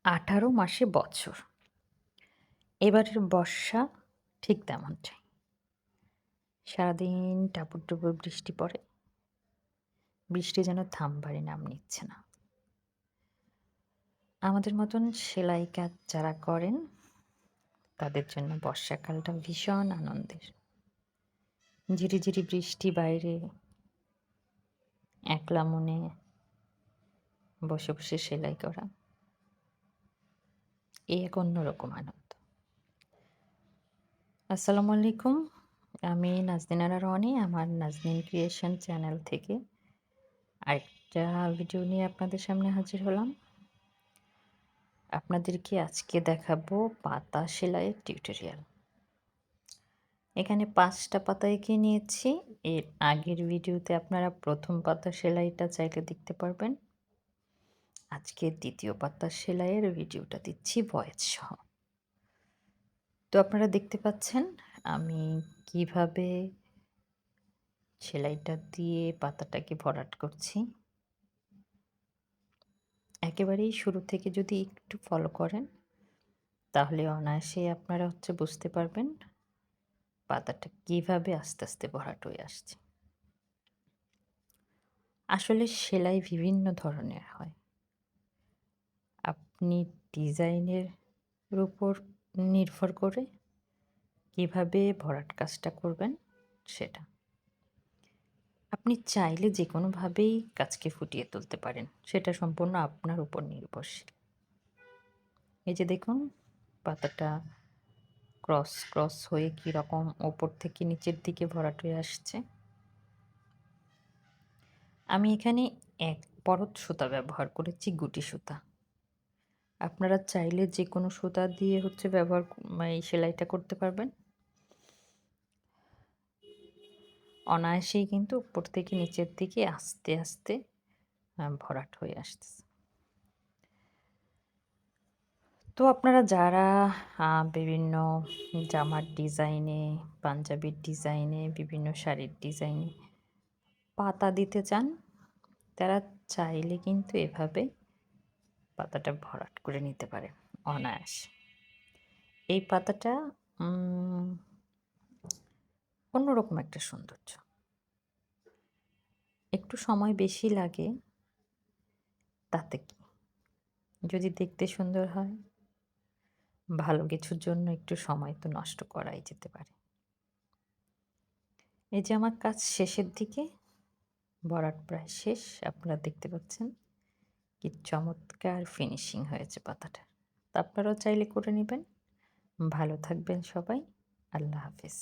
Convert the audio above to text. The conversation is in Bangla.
18 মাসে বছর। এবারের বর্ষা ঠিক তেমনটাই। সারাদিন টাপুর টুপুর বৃষ্টি পড়ে। বৃষ্টি যেন থামবারই নাম নিচ্ছে না। আমাদের মতন সেলাই কাজ যারা করেন, তাদের জন্য বর্ষাকালটা ভীষণ আনন্দের। ঝিরিঝিরি বৃষ্টি বাইরে, একলা মনে বসে বসে সেলাই করা। এক অন্যরকম আনন্দ। আসসালামু আলাইকুম। আমি নাজনীন আরা রনি, আমার নাজনীন ক্রিয়েশন চ্যানেল থেকে আরেকটা ভিডিও নিয়ে আপনাদের সামনে হাজির হলাম। আপনাদেরকে আজকে দেখাবো পাতা সেলাইয়ের টিউটোরিয়াল। এখানে 5টা পাতা এঁকে নিয়েছি। এর আগের ভিডিওতে আপনারা প্রথম পাতা সেলাইটা চাইলে দেখতে পারবেন। আজকে দ্বিতীয় পাতা সেলাইয়ের ভিডিওটা দিচ্ছি ভয়েস সহ। তো আপনারা দেখতে পাচ্ছেন আমি কিভাবে সেলাইটা দিয়ে পাতাটাকে ভরাট করছি। একেবারেই শুরু থেকে যদি একটু ফলো করেন, তাহলে অনায়াসেই আপনারা বুঝতে পারবেন পাতাটা কিভাবে আস্তে আস্তে ভরাট হয়ে আসছে। আসলে সেলাই বিভিন্ন ধরনের হয়। আপনি ডিজাইনের উপর নির্ভর করে কিভাবে ভরাট কাজটা করবেন সেটা। আপনি চাইলে যেকোনোভাবেই কাজকে ফুটিয়ে তুলতে পারেন, সেটা সম্পূর্ণ আপনার উপর নির্ভরশীল। এই যে দেখুন, পাতাটা ক্রস ক্রস হয়ে কীরকম ওপর থেকে নিচের দিকে ভরাট হয়ে আসছে। আমি এখানে 1 পরত সুতা ব্যবহার করেছি, গুটি সুতা। আপনারা চাইলে যে কোনো সুতা দিয়ে ব্যবহার এই সেলাইটা করতে পারবেন। অনায়াসেই কিন্তু উপর থেকে নিচের দিকে আস্তে আস্তে ভরাট হয়ে আসতেছে। তো আপনারা যারা বিভিন্ন জামার ডিজাইনে, পাঞ্জাবির ডিজাইনে, বিভিন্ন শাড়ির ডিজাইনে পাতা দিতে চান, তারা চাইলে কিন্তু এভাবে পাতাটা ভরাট করে নিতে পারেন অনায়াসে। এই পাতাটা অন্যরকম একটা সৌন্দর্য। একটু সময় বেশি লাগে, তাতে কি? যদি দেখতে সুন্দর হয়, ভালো কিছুর জন্য একটু সময় তো নষ্ট করাই যেতে পারে। এই যে আমার কাজ শেষের দিকে, ভরাট প্রায় শেষ। আপনারা দেখতে পাচ্ছেন কি চমৎকার ফিনিশিং হয়েছে পাতাটা। তা আপনারাও চাইলে করে নেবেন। ভালো থাকবেন সবাই। আল্লাহ হাফেজ।